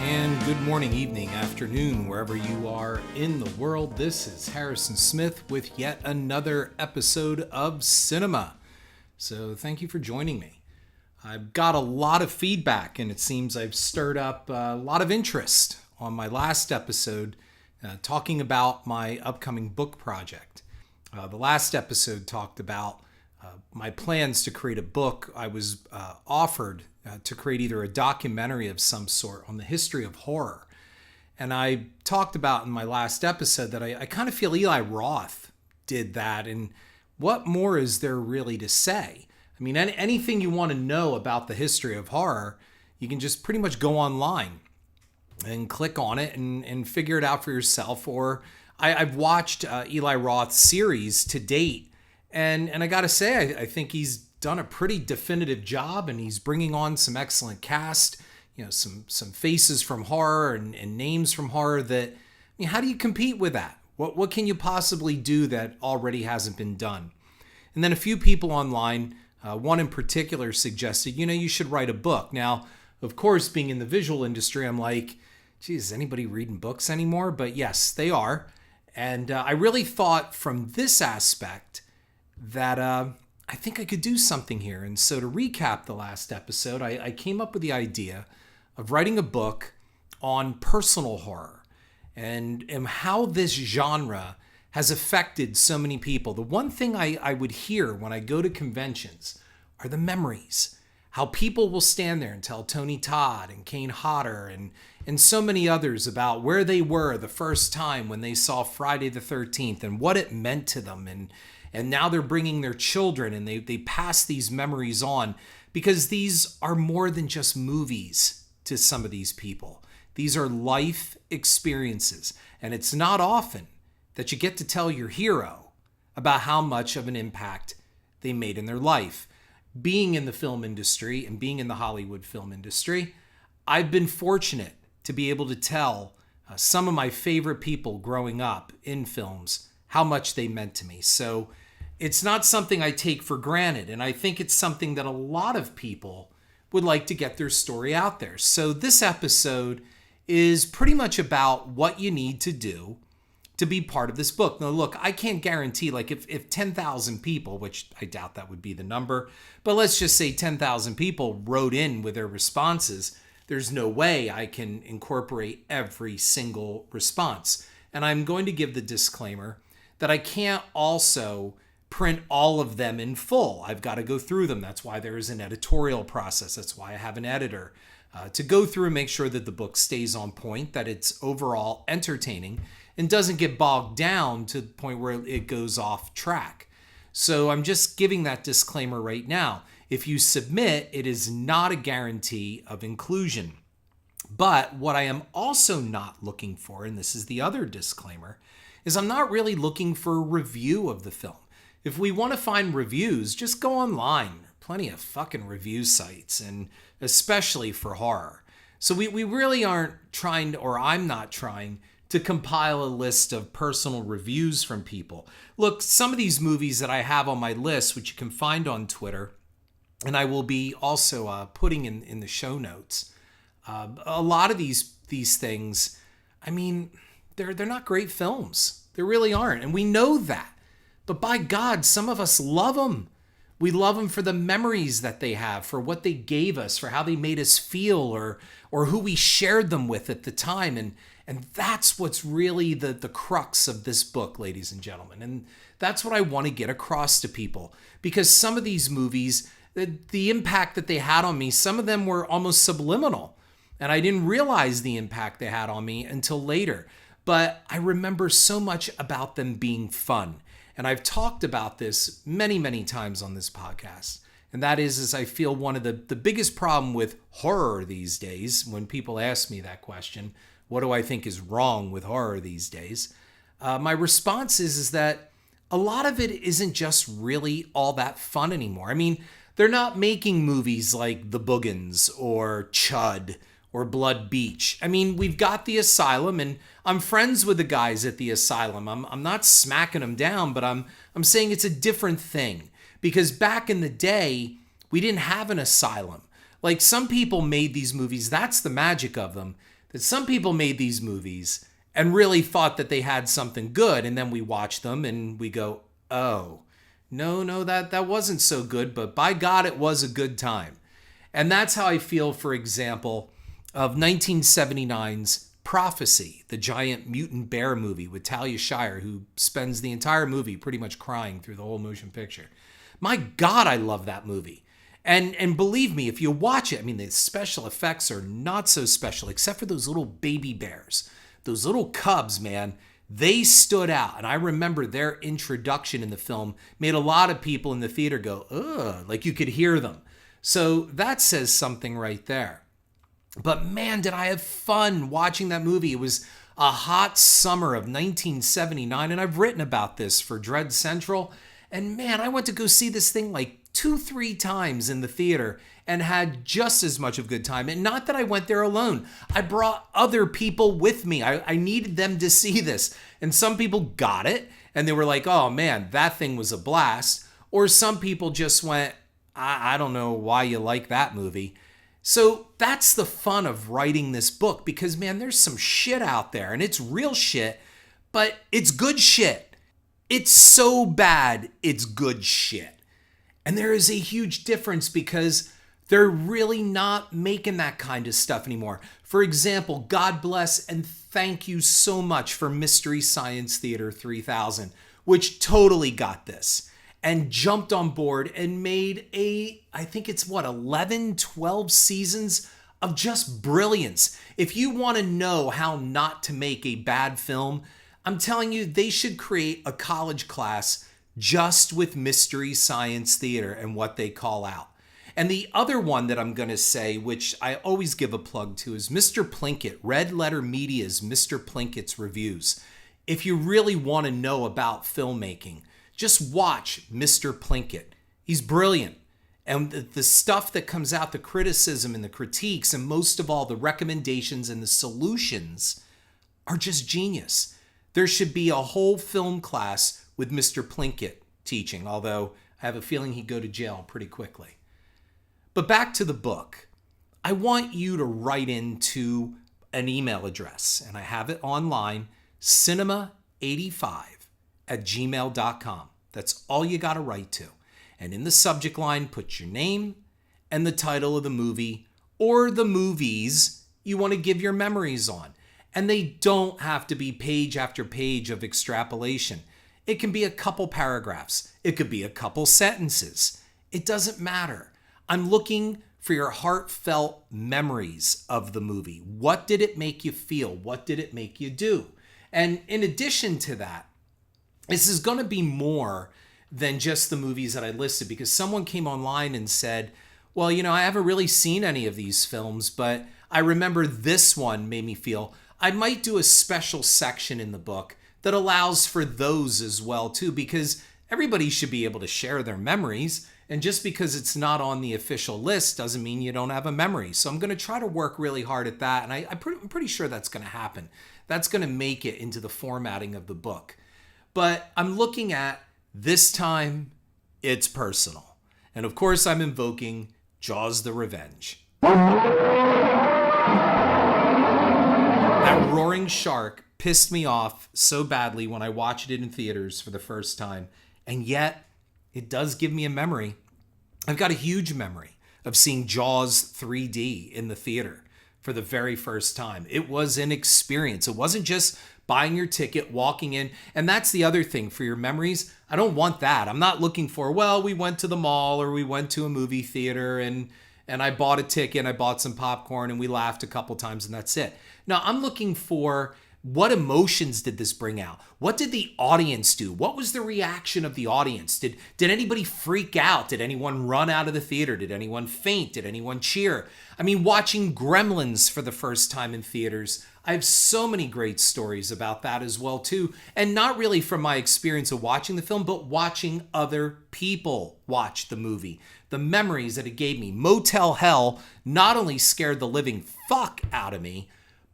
And good morning, evening, afternoon, wherever you are in the world. This is Harrison Smith with yet another episode of Cinema. So thank you for joining me. I've got a lot of feedback, and it seems I've stirred up a lot of interest on my last episode talking about my upcoming book project. The last episode talked about my plans to create a book. I was offered to create either a documentary of some sort on the history of horror. And I talked about in my last episode that I kind of feel Eli Roth did that. And what more is there really to say? I mean, anything you want to know about the history of horror, you can just pretty much go online and click on it and figure it out for yourself. Or I've watched Eli Roth's series to date. And I got to say, I think he's done a pretty definitive job, and he's bringing on some excellent cast, some faces from horror and names from horror that, how do you compete with that? What can you possibly do that already hasn't been done? And then a few people online, one in particular suggested, you should write a book. Now, of course, being in the visual industry, I'm like, geez, is anybody reading books anymore? But yes, they are. And I really thought from this aspect that I think I could do something here. And so to recap the last episode, I came up with the idea of writing a book on personal horror and how this genre has affected so many people. The one thing I would hear when I go to conventions are the memories. How people will stand there and tell Tony Todd and Kane Hodder and so many others about where they were the first time when they saw Friday the 13th and what it meant to them. And now they're bringing their children, and they pass these memories on, because these are more than just movies to some of these people. These are life experiences. And it's not often that you get to tell your hero about how much of an impact they made in their life. Being in the film industry and being in the Hollywood film industry, I've been fortunate to be able to tell some of my favorite people growing up in films how much they meant to me. So it's not something I take for granted, and I think it's something that a lot of people would like to get their story out there. So this episode is pretty much about what you need to do to be part of this book. Now, look, I can't guarantee, like if 10,000 people, which I doubt that would be the number, but let's just say 10,000 people wrote in with their responses, there's no way I can incorporate every single response. And I'm going to give the disclaimer that I can't also print all of them in full. I've got to go through them. That's why there is an editorial process. That's why I have an editor to go through and make sure that the book stays on point, that it's overall entertaining and doesn't get bogged down to the point where it goes off track. So I'm just giving that disclaimer right now. If you submit, it is not a guarantee of inclusion. But what I am also not looking for, and this is the other disclaimer, is I'm not really looking for a review of the film. If we want to find reviews, just go online. Plenty of fucking review sites, and especially for horror. So we really aren't trying, or I'm not trying, to compile a list of personal reviews from people. Look, some of these movies that I have on my list, which you can find on Twitter, and I will be also putting in the show notes, a lot of these things, I mean, they're not great films. They really aren't. And we know that. But by God, some of us love them. We love them for the memories that they have, for what they gave us, for how they made us feel, or who we shared them with at the time. And that's what's really the crux of this book, ladies and gentlemen. And that's what I want to get across to people. Because some of these movies, the impact that they had on me, some of them were almost subliminal. And I didn't realize the impact they had on me until later. But I remember so much about them being fun. And I've talked about this many, many times on this podcast. And that is I feel one of the biggest problem with horror these days, when people ask me that question, what do I think is wrong with horror these days? My response is that a lot of it isn't just really all that fun anymore. I mean, they're not making movies like The Boogans or Chud or Blood Beach. I mean, we've got The Asylum, and I'm friends with the guys at The Asylum. I'm not smacking them down, but I'm saying it's a different thing. Because back in the day, we didn't have an asylum. Like, some people made these movies, that's the magic of them. that some people made these movies and really thought that they had something good, and then we watch them and we go, oh, no, that wasn't so good, but by God, it was a good time. And that's how I feel, for example, of 1979's Prophecy, the giant mutant bear movie with Talia Shire, who spends the entire movie pretty much crying through the whole motion picture. My God, I love that movie. And believe me, if you watch it, I mean, the special effects are not so special, except for those little baby bears. Those little cubs, man, they stood out. And I remember their introduction in the film made a lot of people in the theater go, ugh, like you could hear them. So that says something right there. But man, did I have fun watching that movie. It was a hot summer of 1979, and I've written about this for Dread Central. And man, I went to go see this thing like 2-3 times in the theater and had just as much of a good time. And not that I went there alone. I brought other people with me. I needed them to see this. And some people got it, and they were like, oh man, that thing was a blast. Or some people just went, I don't know why you like that movie. So that's the fun of writing this book, because man, there's some shit out there, and it's real shit, but it's good shit. It's so bad, it's good shit. And there is a huge difference, because they're really not making that kind of stuff anymore. For example, God bless and thank you so much for Mystery Science Theater 3000, which totally got this and jumped on board and made I think it's 11, 12 seasons of just brilliance. If you want to know how not to make a bad film, I'm telling you, they should create a college class just with Mystery Science Theater and what they call out. And the other one that I'm going to say, which I always give a plug to, is Mr. Plinkett, Red Letter Media's Mr. Plinkett's Reviews. If you really want to know about filmmaking, just watch Mr. Plinkett. He's brilliant. And the stuff that comes out, the criticism and the critiques, and most of all, the recommendations and the solutions are just genius. There should be a whole film class with Mr. Plinkett teaching, although I have a feeling he'd go to jail pretty quickly. But back to the book. I want you to write into an email address, and I have it online, cinema85@gmail.com. That's all you got to write to. And in the subject line, put your name and the title of the movie or the movies you want to give your memories on. And they don't have to be page after page of extrapolation. It can be a couple paragraphs. It could be a couple sentences. It doesn't matter. I'm looking for your heartfelt memories of the movie. What did it make you feel? What did it make you do? And in addition to that, this is going to be more than just the movies that I listed, because someone came online and said, well, I haven't really seen any of these films, but I remember this one made me feel. I might do a special section in the book that allows for those as well, too, because everybody should be able to share their memories. And just because it's not on the official list doesn't mean you don't have a memory. So I'm going to try to work really hard at that. And I'm pretty sure that's going to happen. That's going to make it into the formatting of the book. But I'm looking at this time, it's personal. And of course, I'm invoking Jaws the Revenge. That roaring shark pissed me off so badly when I watched it in theaters for the first time. And yet, it does give me a memory. I've got a huge memory of seeing Jaws 3D in the theater for the very first time. It was an experience. It wasn't just buying your ticket, walking in. And that's the other thing for your memories. I don't want that. I'm not looking for, well, we went to the mall or we went to a movie theater and I bought a ticket and I bought some popcorn and we laughed a couple times and that's it. No, I'm looking for, what emotions did this bring out? What did the audience do? What was the reaction of the audience? Did anybody freak out? Did anyone run out of the theater? Did anyone faint? Did anyone cheer? I mean, watching Gremlins for the first time in theaters, I have so many great stories about that as well, too. And not really from my experience of watching the film, but watching other people watch the movie. The memories that it gave me. Motel Hell not only scared the living fuck out of me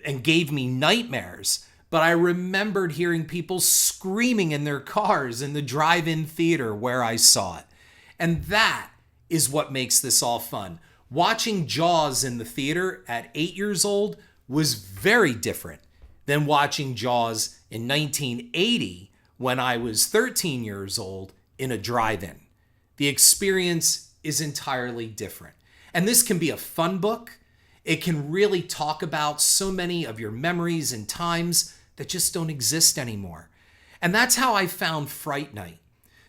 and gave me nightmares, but I remembered hearing people screaming in their cars in the drive-in theater where I saw it. And that is what makes this all fun. Watching Jaws in the theater at 8 years old was very different than watching Jaws in 1980 when I was 13 years old in a drive-in. The experience is entirely different. And this can be a fun book. It can really talk about so many of your memories and times that just don't exist anymore. And that's how I found Fright Night.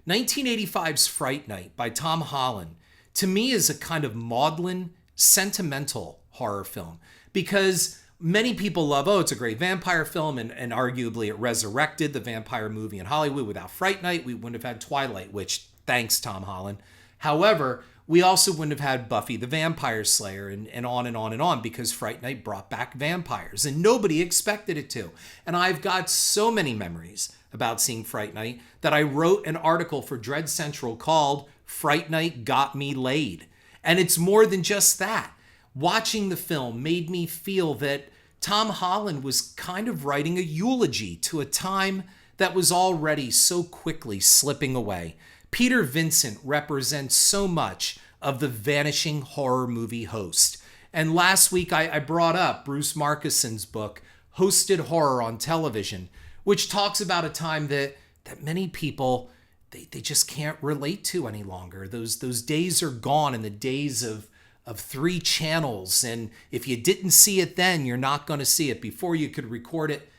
1985's Fright Night by Tom Holland, to me, is a kind of maudlin, sentimental horror film, because many people love, oh, it's a great vampire film, and arguably it resurrected the vampire movie in Hollywood. Without Fright Night, we wouldn't have had Twilight, which, thanks, Tom Holland. However, we also wouldn't have had Buffy the Vampire Slayer and on and on and on, because Fright Night brought back vampires, and nobody expected it to. And I've got so many memories about seeing Fright Night that I wrote an article for Dread Central called Fright Night Got Me Laid. And it's more than just that. Watching the film made me feel that Tom Holland was kind of writing a eulogy to a time that was already so quickly slipping away. Peter Vincent represents so much of the vanishing horror movie host. And last week I brought up Bruce Marcuson's book, Hosted Horror on Television, which talks about a time that many people, they just can't relate to any longer. Those days are gone, and the days of 3 channels, and if you didn't see it then, you're not going to see it before you could record it.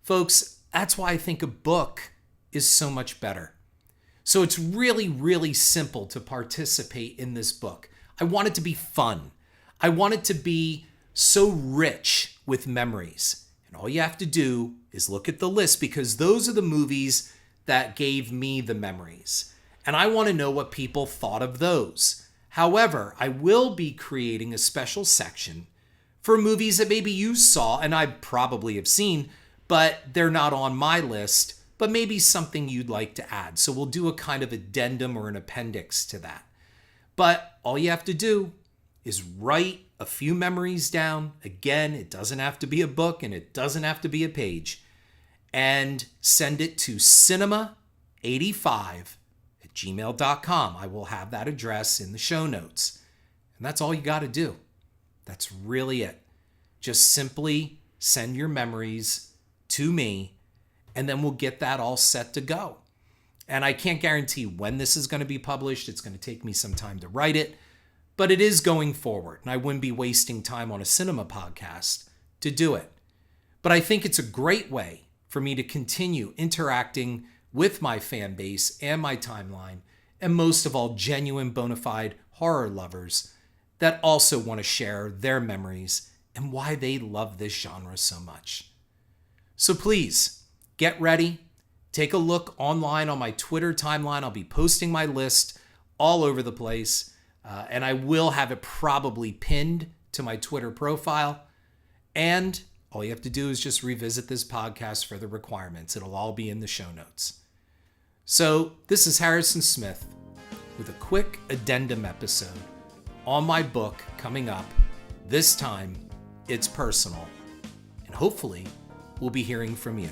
Folks, that's why I think a book is so much better. So it's really, really simple to participate in this book. I want it to be fun. I want it to be so rich with memories. And all you have to do is look at the list, because those are the movies that gave me the memories. And I want to know what people thought of those. However, I will be creating a special section for movies that maybe you saw, and I probably have seen, but they're not on my list, but maybe something you'd like to add. So we'll do a kind of addendum or an appendix to that. But all you have to do is write a few memories down. Again, it doesn't have to be a book, and it doesn't have to be a page. And send it to cinema85@gmail.com. I will have that address in the show notes. And that's all you got to do. That's really it. Just simply send your memories to me, and then we'll get that all set to go. And I can't guarantee when this is going to be published. It's going to take me some time to write it, but it is going forward, and I wouldn't be wasting time on a cinema podcast to do it. But I think it's a great way for me to continue interacting with my fan base and my timeline, and most of all, genuine bona fide horror lovers that also want to share their memories and why they love this genre so much. So please, get ready. Take a look online on my Twitter timeline. I'll be posting my list all over the place, and I will have it probably pinned to my Twitter profile. And all you have to do is just revisit this podcast for the requirements. It'll all be in the show notes. So this is Harrison Smith with a quick addendum episode on my book coming up. This time, it's personal. And hopefully, we'll be hearing from you.